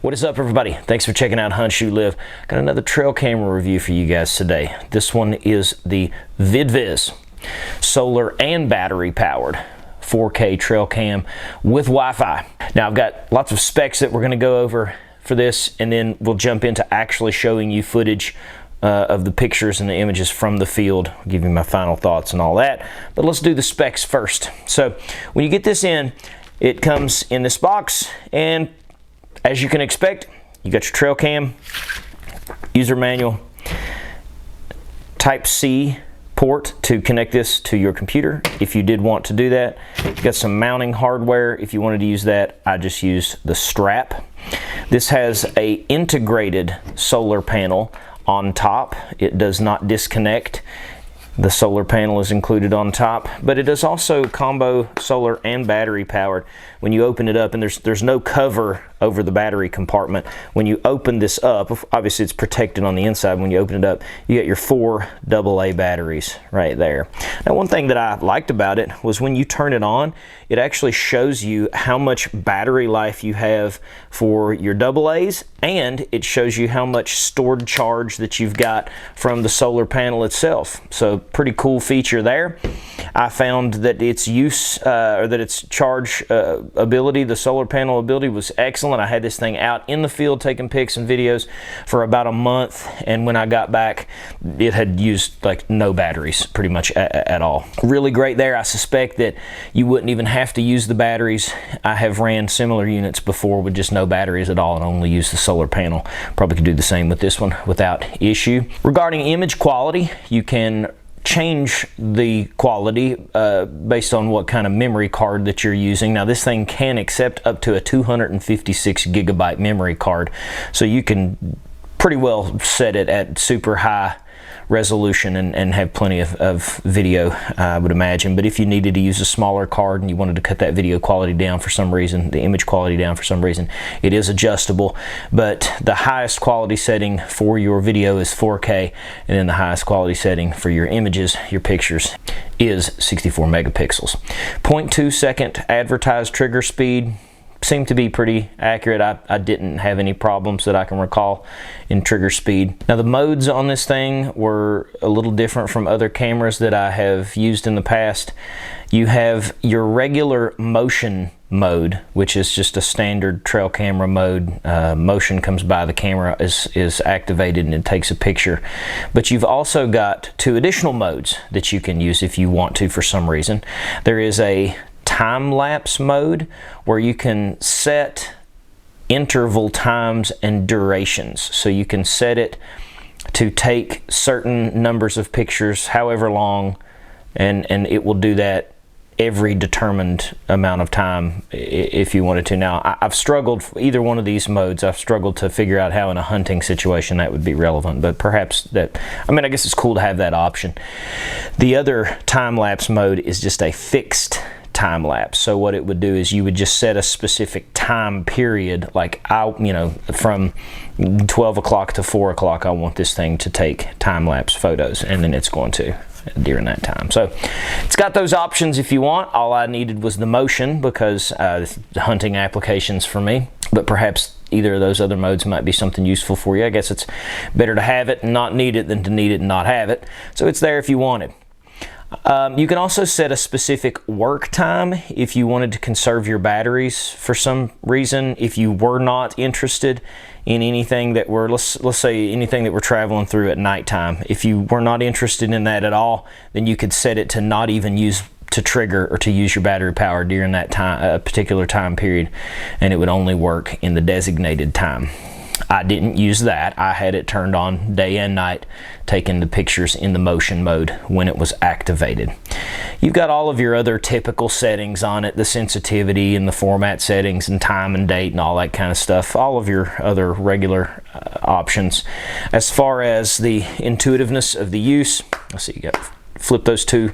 What is up, everybody? Thanks for checking out Hunt Shoot Live. Got another trail camera review for you guys today. This one is the VIDVIS solar and battery powered 4K trail cam with Wi-Fi. Now I've got lots of specs that we're going to go over for this, and then we'll jump into actually showing you footage of the pictures and the images from the field. I'll give you my final thoughts and all that, but let's do the specs first. So when you get this in, it comes in this box, and as you can expect, you got your trail cam, user manual, Type-C port to connect this to your computer if you did want to do that. You've got some mounting hardware if you wanted to use that. I just used the strap. This has a integrated solar panel on top. It does not disconnect. The solar panel is included on top, but it is also combo solar and battery powered. When you open it up, and there's no cover over the battery compartment. When you open this up, obviously it's protected on the inside. When you open it up, you get your 4 AA batteries right there. Now, one thing that I liked about it was when you turn it on, it actually shows you how much battery life you have for your AA's, and it shows you how much stored charge that you've got from the solar panel itself. So pretty cool feature there. I found that its use, or that its charge ability, the solar panel ability, was excellent. I had this thing out in the field taking pics and videos for about a month, and when I got back, it had used like no batteries pretty much at all. Really great there. I suspect that you wouldn't even have to use the batteries. I have ran similar units before with just no batteries at all and only use the solar panel. Probably could do the same with this one without issue. Regarding image quality, you can change the quality based on what kind of memory card that you're using. Now, this thing can accept up to a 256 gigabyte memory card, so you can pretty well set it at super high resolution and have plenty of video, I would imagine. But if you needed to use a smaller card and you wanted to cut that video quality down for some reason, the image quality down for some reason, it is adjustable. But the highest quality setting for your video is 4K, and then the highest quality setting for your images, your pictures, is 64 megapixels. 0.2 second advertised trigger speed seemed to be pretty accurate. I didn't have any problems that I can recall in trigger speed. Now, the modes on this thing were a little different from other cameras that I have used in the past. You have your regular motion mode, which is just a standard trail camera mode. Motion comes by, the camera is activated and it takes a picture. But you've also got 2 additional modes that you can use if you want to for some reason. There is a time-lapse mode where you can set interval times and durations. So you can set it to take certain numbers of pictures, however long, and it will do that every determined amount of time if you wanted to. Now, I've struggled for either one of these modes. I've struggled to figure out how in a hunting situation that would be relevant, but perhaps that, I mean, I guess it's cool to have that option. The other time-lapse mode is just a fixed time lapse. So what it would do is you would just set a specific time period, like from 12 o'clock to 4 o'clock, I want this thing to take time lapse photos, and then it's going to during that time. So it's got those options if you want. All I needed was the motion because hunting applications for me, but perhaps either of those other modes might be something useful for you. I guess it's better to have it and not need it than to need it and not have it. So it's there if you want it. You can also set a specific work time if you wanted to conserve your batteries for some reason. If you were not interested in anything that were, let's say anything that we're traveling through at nighttime, if you were not interested in that at all, then you could set it to not even use to trigger or to use your battery power during that time, particular time period, and it would only work in the designated time. I didn't use that. I had it turned on day and night, taking the pictures in the motion mode when it was activated. You've got all of your other typical settings on it, the sensitivity and the format settings and time and date and all that kind of stuff, all of your other regular options. As far as the intuitiveness of the use, let's see, you got flip those 2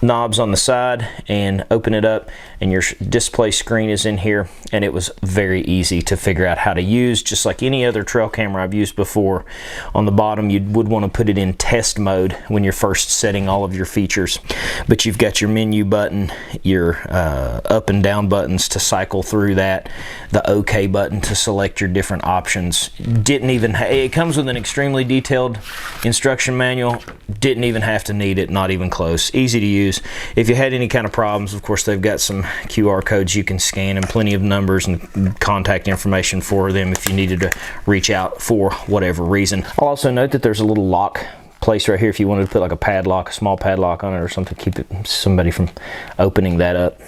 knobs on the side and open it up, and your display screen is in here, and it was very easy to figure out how to use, just like any other trail camera I've used before. On the bottom, you would want to put it in test mode when you're first setting all of your features, but you've got your menu button, your up and down buttons to cycle through that, the OK button to select your different options. It comes with an extremely detailed instruction manual. Didn't even have to need it, not even close. Easy to use. If you had any kind of problems, of course, they've got some QR codes you can scan and plenty of numbers and contact information for them if you needed to reach out for whatever reason. I'll also note that there's a little lock place right here if you wanted to put like a padlock, a small padlock on it or something, keep somebody from opening that up.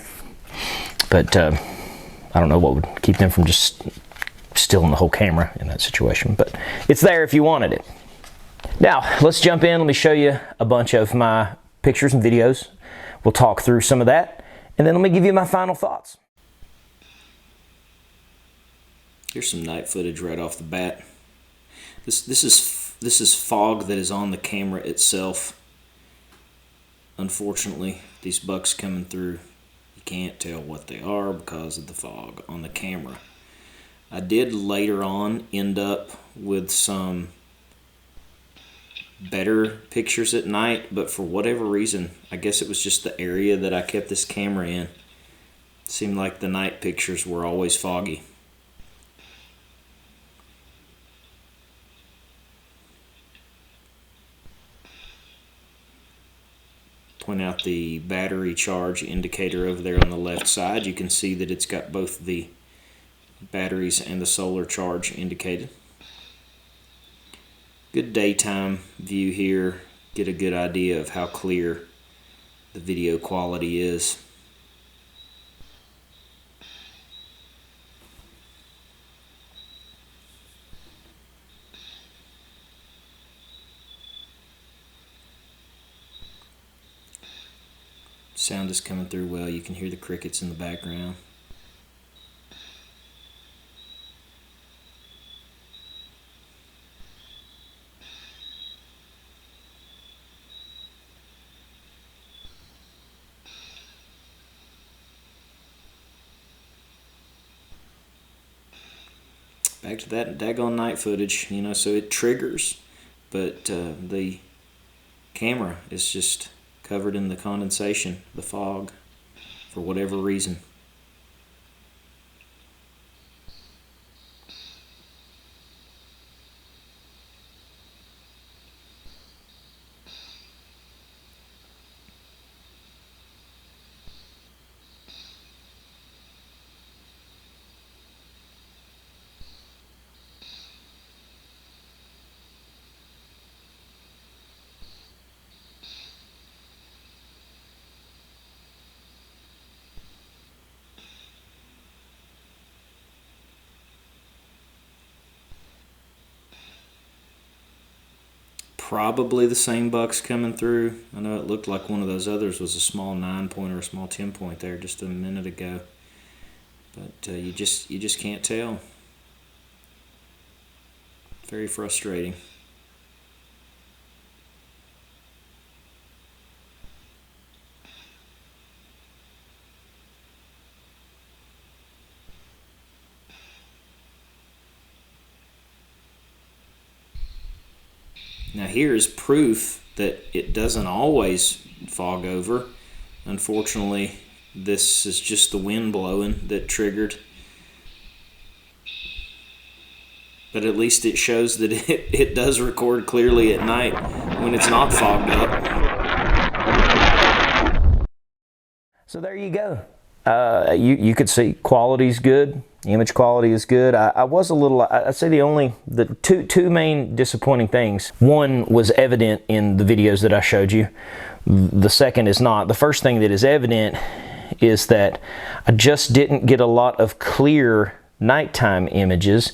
But I don't know what would keep them from just stealing the whole camera in that situation, but it's there if you wanted it. Now, let's jump in. Let me show you a bunch of my pictures and videos. We'll talk through some of that, and then let me give you my final thoughts. Here's some night footage right off the bat. This is fog that is on the camera itself. Unfortunately, these bucks coming through, you can't tell what they are because of the fog on the camera. I did later on end up with some better pictures at night, but for whatever reason, I guess it was just the area that I kept this camera in. It seemed like the night pictures were always foggy. Point out the battery charge indicator over there on the left side. You can see that it's got both the batteries and the solar charge indicated. Good daytime view here. Get a good idea of how clear the video quality is. Sound is coming through well. You can hear the crickets in the background. Back to that daggone night footage, you know, so it triggers, but the camera is just covered in the condensation, the fog, for whatever reason. Probably the same bucks coming through. I know it looked like one of those others was a small 9-point or a small 10-point there just a minute ago, but you just can't tell. Very frustrating. Now here is proof that it doesn't always fog over. Unfortunately, this is just the wind blowing that triggered. But at least it shows that it does record clearly at night when it's not fogged up. So there you go. You could see quality's good. Image quality is good. I was a little, I'd say the two main disappointing things. One was evident in the videos that I showed you. The second is not. The first thing that is evident is that I just didn't get a lot of clear nighttime images,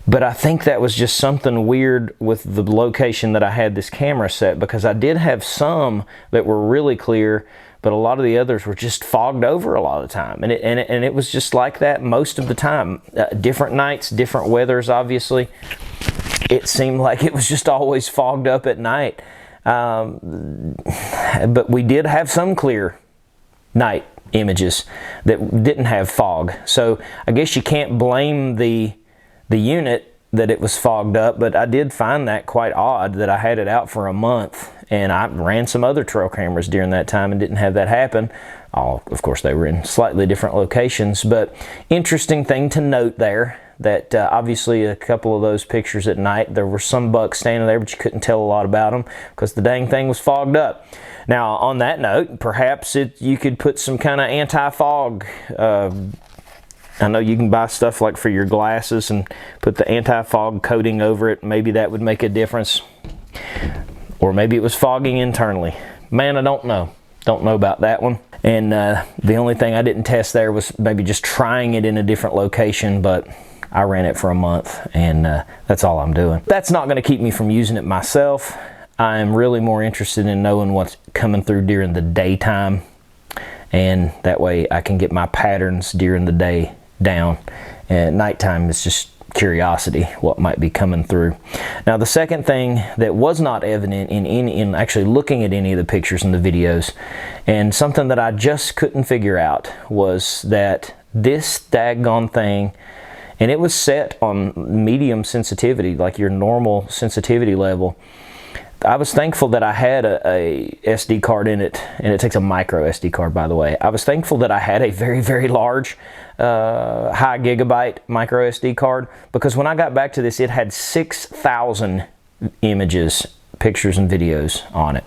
but I think that was just something weird with the location that I had this camera set, because I did have some that were really clear, but a lot of the others were just fogged over a lot of the time, and it was just like that most of the time. Different nights, different weathers, obviously. It seemed like it was just always fogged up at night. But we did have some clear night images that didn't have fog. So I guess you can't blame the unit that it was fogged up, but I did find that quite odd that I had it out for a month, and I ran some other trail cameras during that time and didn't have that happen. Of course, they were in slightly different locations, but interesting thing to note there that obviously a couple of those pictures at night, there were some bucks standing there, but you couldn't tell a lot about them because the dang thing was fogged up. Now, on that note, perhaps you could put some kind of anti-fog. I know you can buy stuff like for your glasses and put the anti-fog coating over it. Maybe that would make a difference. Or maybe it was fogging internally. Man, I don't know. Don't know about that one. And the only thing I didn't test there was maybe just trying it in a different location, but I ran it for a month, and that's all I'm doing. That's not going to keep me from using it myself. I'm really more interested in knowing what's coming through during the daytime, and that way I can get my patterns during the day down. And at nighttime, it's just curiosity what might be coming through. Now, the second thing that was not evident in actually looking at any of the pictures and the videos, and something that I just couldn't figure out, was that this daggone thing, and it was set on medium sensitivity, like your normal sensitivity level. I was thankful that I had a SD card in it, and it takes a micro SD card, by the way. I was thankful that I had a very, very large high gigabyte micro SD card, because when I got back to this, it had 6,000 images, pictures, and videos on it.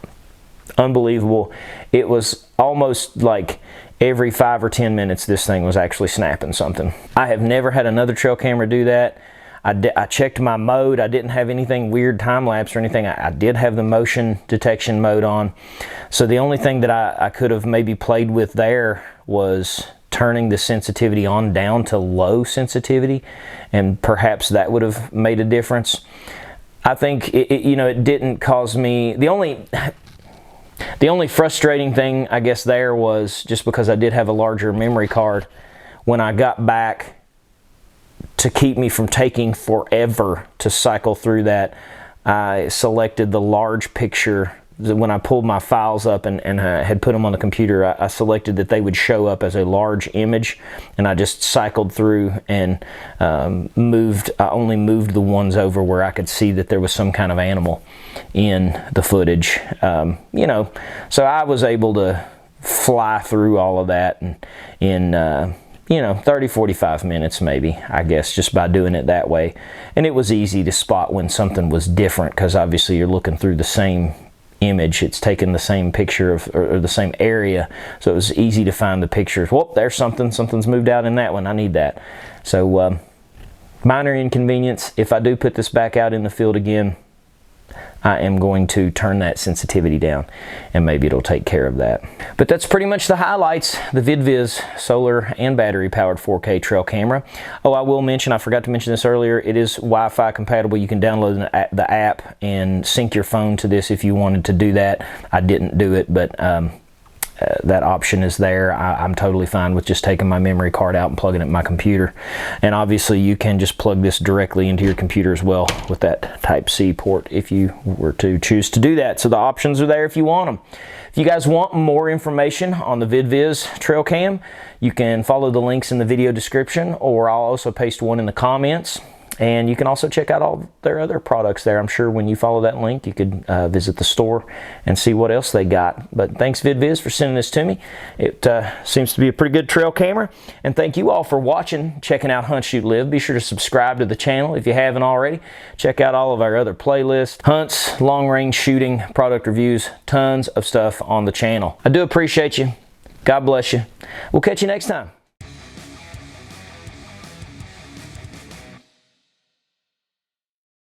Unbelievable. It was almost like every 5 or 10 minutes this thing was actually snapping something. I have never had another trail camera do that. I checked my mode. I didn't have anything weird time-lapse or anything. I did have the motion detection mode on. So the only thing that I could have maybe played with there was turning the sensitivity on down to low sensitivity, and perhaps that would have made a difference. I think it didn't cause me... The only frustrating thing, I guess, there was just because I did have a larger memory card. When I got back, to keep me from taking forever to cycle through that, I selected the large picture. When I pulled my files up and had put them on the computer, I selected that they would show up as a large image, and I just cycled through and I only moved the ones over where I could see that there was some kind of animal in the footage. So I was able to fly through all of that in 30-45 minutes maybe, I guess, just by doing it that way. And it was easy to spot when something was different, because obviously you're looking through the same image. It's taken the same picture or the same area, so it was easy to find the pictures. Whoop, there's something's moved out in that one. I need that. So minor inconvenience. If I do put this back out in the field again, I am going to turn that sensitivity down, and maybe it'll take care of that. But that's pretty much the highlights. The VIDVIS solar and battery powered 4K trail camera. Oh, I will mention, I forgot to mention this earlier, it is Wi-Fi compatible. You can download the app and sync your phone to this if you wanted to do that. I didn't do it, but that option is there. I'm totally fine with just taking my memory card out and plugging it in my computer. And obviously you can just plug this directly into your computer as well with that Type-C port if you were to choose to do that. So the options are there if you want them. If you guys want more information on the VIDVIS trail cam, you can follow the links in the video description, or I'll also paste one in the comments. And you can also check out all their other products there. I'm sure when you follow that link, you could visit the store and see what else they got. But thanks, VIDVIS, for sending this to me. It seems to be a pretty good trail camera. And thank you all for watching, checking out Hunt, Shoot, Live. Be sure to subscribe to the channel if you haven't already. Check out all of our other playlists, hunts, long-range shooting, product reviews, tons of stuff on the channel. I do appreciate you. God bless you. We'll catch you next time.